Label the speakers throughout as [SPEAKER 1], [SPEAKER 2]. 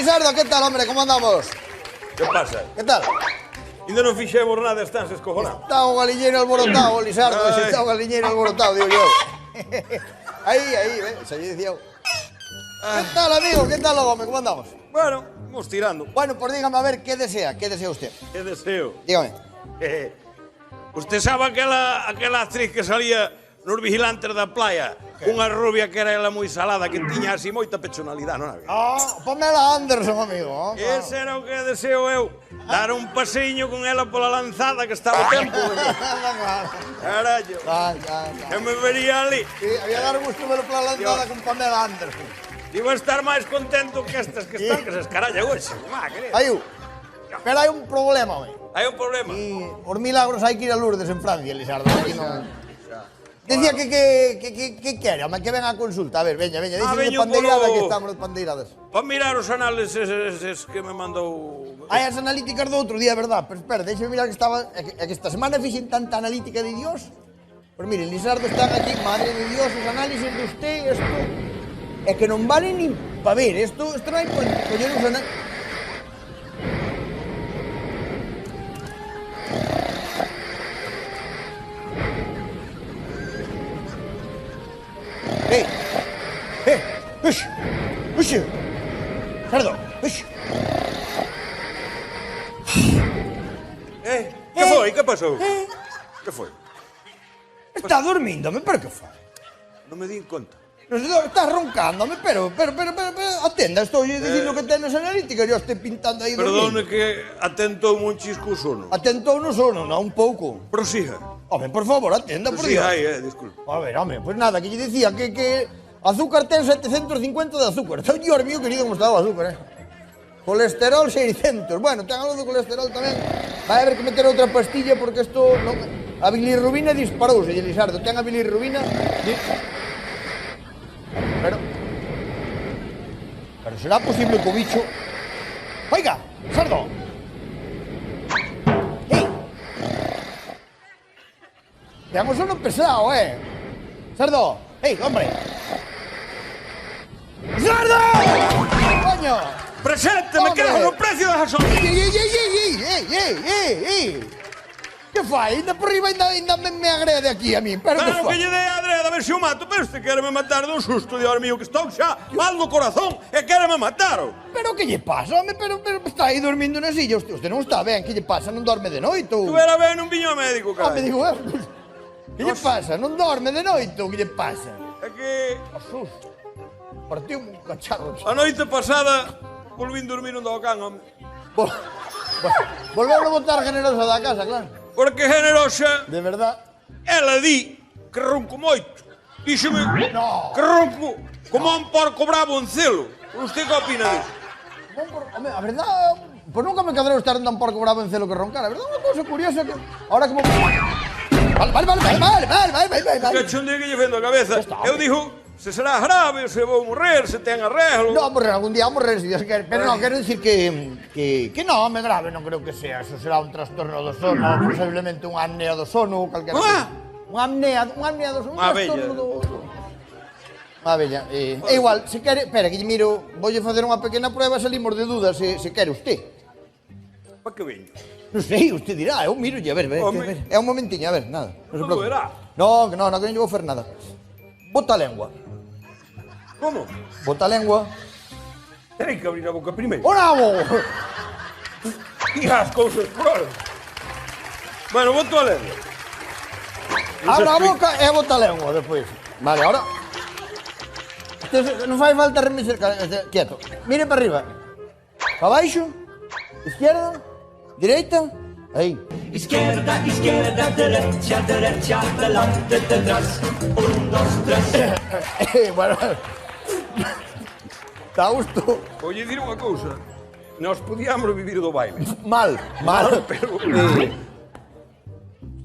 [SPEAKER 1] Lisardo, que tal, hombre? Como andamos?
[SPEAKER 2] Que pasa?
[SPEAKER 1] Que tal?
[SPEAKER 2] Ainda non fixemos nada, estás escojonado.
[SPEAKER 1] Está o galiñeiro alborotado, Lisardo. Está o galiñeiro alborotado, digo yo. Aí, se lle dicía eu. Que tal, amigo? Que tal, home? Como andamos?
[SPEAKER 2] Bueno, vamos tirando.
[SPEAKER 1] Bueno, pues dígame a ver, ¿qué desea? ¿Qué desea usted?
[SPEAKER 2] Que deseo.
[SPEAKER 1] Dígame.
[SPEAKER 2] Usted sabe aquela actriz que salía nos Vigilantes da Playa? Unha rubia que era ela moi salada, que tiña así moita personalidade, non había?
[SPEAKER 1] Pamela Anderson, amigo.
[SPEAKER 2] Ese era o que deseo eu. Dar un pasiño con ela pola lanzada, que estaba o tempo. Carallo. Que me vería ali.
[SPEAKER 1] Sí, había dar gusto verlo pola lanzada con Pamela Anderson.
[SPEAKER 2] Iba a estar máis contento que estas que están, que se escaralla hoxe.
[SPEAKER 1] Aí, pero hai un problema, home.
[SPEAKER 2] Hai un problema.
[SPEAKER 1] E por milagros hai que ir a Lourdes en Francia, Lisardo. Aquí non... Decía que quere, home, que ven a consulta. A ver, veña, deixe de pandeirada, que estamos de pandeiradas.
[SPEAKER 2] Para mirar os análisis eses que me mandou...
[SPEAKER 1] Hai as analíticas do outro día, verdad? Pero espera, deixe mirar que estaba... É que esta semana fixen tanta analítica de Dios. Pues mire, Lisardo están aquí, madre de Dios, os análisis de usted, esto... É que non vale nin pa ver, esto non hai por coller os análisis... Uxe, Sardo, uxe.
[SPEAKER 2] Que foi? Que pasou? Que foi?
[SPEAKER 1] Está dormíndome, pero que fai?
[SPEAKER 2] Non me di en conta.
[SPEAKER 1] Estás roncándome, pero, atenda, estou dicindo que ten as analíticas, eu estou pintando aí dormindo.
[SPEAKER 2] Perdone que atentou un chisco o sono.
[SPEAKER 1] Atentou no sono, non un pouco.
[SPEAKER 2] Prosiga.
[SPEAKER 1] Home, por favor, atenda, por Dios.
[SPEAKER 2] Prosiga aí, disculpe.
[SPEAKER 1] A ver, home, pues nada, que lle dicía que azúcar ten 750 de azúcar. Está Dios mío, querido, como está o azúcar, Colesterol 600. Bueno, ten algo de colesterol tamén. Vai haber que meter outra pastilla porque isto... A bilirrubina disparouse, Lisardo. Ten a bilirrubina... Pero será posible que o bicho... Oiga, Sardo. Ten o sono pesado, Sardo, hombre. ¡Sardo! ¡Coño!
[SPEAKER 2] ¡Presente! ¡Me quedo no precio da gasolina!
[SPEAKER 1] Que fai? Ainda por riba ainda me agrede aquí a mí. Pero
[SPEAKER 2] que lle dei a adrede a ver se o mato. Pero este quéreme matar dun susto, Dios mío, que estou xa mal do corazón e quéreme matar.
[SPEAKER 1] Pero que lle pasa, home? Pero está aí dormindo na silla. Usted non está ben. Que lle pasa? Non dorme de noito?
[SPEAKER 2] Estuvera ben, non viño a médico, cara.
[SPEAKER 1] Home, digo, que lle pasa? Non dorme de noito? Que lle pasa?
[SPEAKER 2] É que...
[SPEAKER 1] Asusto. Partiu un cacharro.
[SPEAKER 2] A noite pasada volvín dormir un do can, home.
[SPEAKER 1] Volveu a botar generosa da casa, claro.
[SPEAKER 2] Porque generosa...
[SPEAKER 1] De verdad.
[SPEAKER 2] Ela di que ronco moito. Díxome
[SPEAKER 1] no.
[SPEAKER 2] Que ronco como un porco bravo en celo. Usted que opina disso?
[SPEAKER 1] Home, a verdad... Pues nunca me cadreu estar un porco bravo en celo que roncar. A verdad, unha cousa curiosa que... Ahora como... Vale.
[SPEAKER 2] Que chunde que lle fendo a cabeza. Eu dixo... Se será grave, se vou morrer, se ten arreglo...
[SPEAKER 1] No, morrer, algún día morrer, si Dios quere. Pero non, quero dicir que non, home, grave, non creo que sea. Eso será un trastorno do sono, posiblemente unha apnea do sono, calquera cosa. Unha apnea do sono, un trastorno do... Unha bella. É igual, se quere... Espera, que lle miro... Voulle facer unha pequena prueba, salimos de dudas, se quere usted.
[SPEAKER 2] Pa que veño?
[SPEAKER 1] Non sei, usted dirá, eu miro e a ver. É un momentiño, a ver, nada.
[SPEAKER 2] Non lo verá.
[SPEAKER 1] No, que non lle vou fer nada. Bota a lengua.
[SPEAKER 2] Como?
[SPEAKER 1] Bota a lengua.
[SPEAKER 2] Terei que abrir a boca primeiro.
[SPEAKER 1] O nabo!
[SPEAKER 2] E as cousas por hora. Bueno, boto a lengua.
[SPEAKER 1] Abra a boca e bota a lengua despois. Vale, ahora... Non fai falta remexer... Quieto. Mire para arriba. Para baixo. Izquierda. Direita. Aí.
[SPEAKER 3] Izquierda, derecha, delante, detrás. 1, 2, 3.
[SPEAKER 1] Bueno... Está a gusto.
[SPEAKER 2] Voulle dicir unha cousa. Nos podíamos vivir do baile.
[SPEAKER 1] Mal.
[SPEAKER 2] Pero...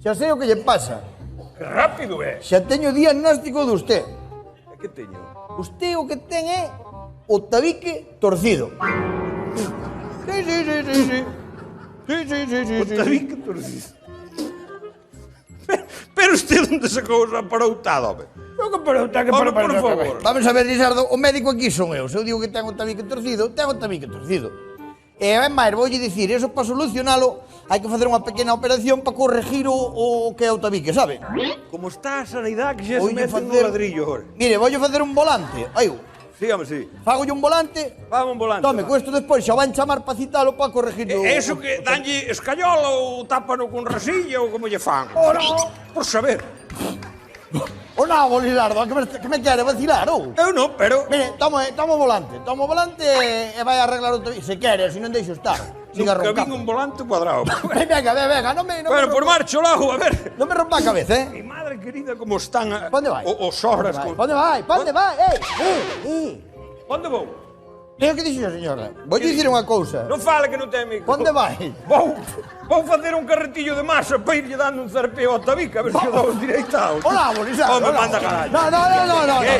[SPEAKER 1] Xa sei o que lle pasa.
[SPEAKER 2] Que rápido é.
[SPEAKER 1] Xa teño diagnóstico de usted.
[SPEAKER 2] E que teño?
[SPEAKER 1] Usted o que ten é o tabique torcido. Sí.
[SPEAKER 2] O tabique torcido. Pero usted onde sacou esa paroutada, home? Por favor.
[SPEAKER 1] Vamos a ver, Lizardo, o médico aquí son eu. Se eu digo que ten o tabique torcido, ten o tabique torcido. E, máis, voulle dicir, eso para solucionalo, hai que facer unha pequena operación para corregir o que é o tabique, sabe?
[SPEAKER 2] Como está a sanidade que xa se
[SPEAKER 1] Voulle
[SPEAKER 2] mete no
[SPEAKER 1] facer-
[SPEAKER 2] ladrillo, ahora.
[SPEAKER 1] Mire, voulle facer un volante. Ai,
[SPEAKER 2] Sí, home, sí.
[SPEAKER 1] fagolle un volante.
[SPEAKER 2] Vamos un volante.
[SPEAKER 1] Tome,
[SPEAKER 2] va.
[SPEAKER 1] cuesto despois xa van chamar para citalo para corregir o...
[SPEAKER 2] Eso que danlle escayola ou tápano con resilla ou como lle fan.
[SPEAKER 1] Ora,
[SPEAKER 2] Por saber.
[SPEAKER 1] o nabo, Lizardo, que me quere vacilar, ou?
[SPEAKER 2] Eu non, pero...
[SPEAKER 1] Mire, toma o volante e vai arreglar o tabique. Se quere, se non deixo estar. Siga
[SPEAKER 2] Nunca vin
[SPEAKER 1] roncando.
[SPEAKER 2] un volante cuadrado.
[SPEAKER 1] Venga, non me
[SPEAKER 2] Bueno, por
[SPEAKER 1] rompa-
[SPEAKER 2] marcho lago, a ver.
[SPEAKER 1] non me rompa a cabeza,
[SPEAKER 2] Mi madre querida, como están
[SPEAKER 1] Onde vai?
[SPEAKER 2] os horas.
[SPEAKER 1] Onde vai? Ei!
[SPEAKER 2] Onde vou?
[SPEAKER 1] É o que dixo a señora. Vou dicir unha cousa.
[SPEAKER 2] Non fale que non ten micro.
[SPEAKER 1] Onde vai?
[SPEAKER 2] Vou facer un carretillo de masa para irlle dando un zarpeo ao tabique, a ver se o dou direitado.
[SPEAKER 1] Hola, Borisardo.
[SPEAKER 2] Home, manda carallo.
[SPEAKER 1] No.
[SPEAKER 2] ¿Qué?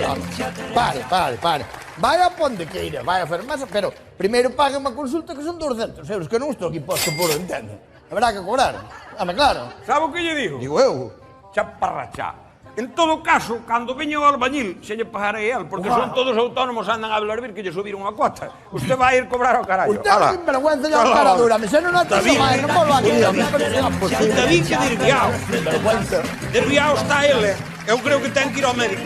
[SPEAKER 1] Pare. Vai a ponde queira, vai a farmacia, pero primeiro pague unha consulta que son 200 euros, que non estou aquí posto por entende. Habrá que cobrar. Dame claro.
[SPEAKER 2] Sabe o que lle digo?
[SPEAKER 1] Digo eu.
[SPEAKER 2] Chaparrachá. En todo caso, cando veña o albañil, se lle pagarei el, porque son todos autónomos, andan a hablar vir que lle subiron a cuota. Usted vai ir cobrar ao carallo.
[SPEAKER 1] Usted é un vergüenza ya a cara dura, me se non ata
[SPEAKER 2] David.
[SPEAKER 1] máis, non volvo aquí.
[SPEAKER 2] David que desviado.
[SPEAKER 1] Vergüenza.
[SPEAKER 2] Desviado está ele. Eu creo que ten que ir ao médico.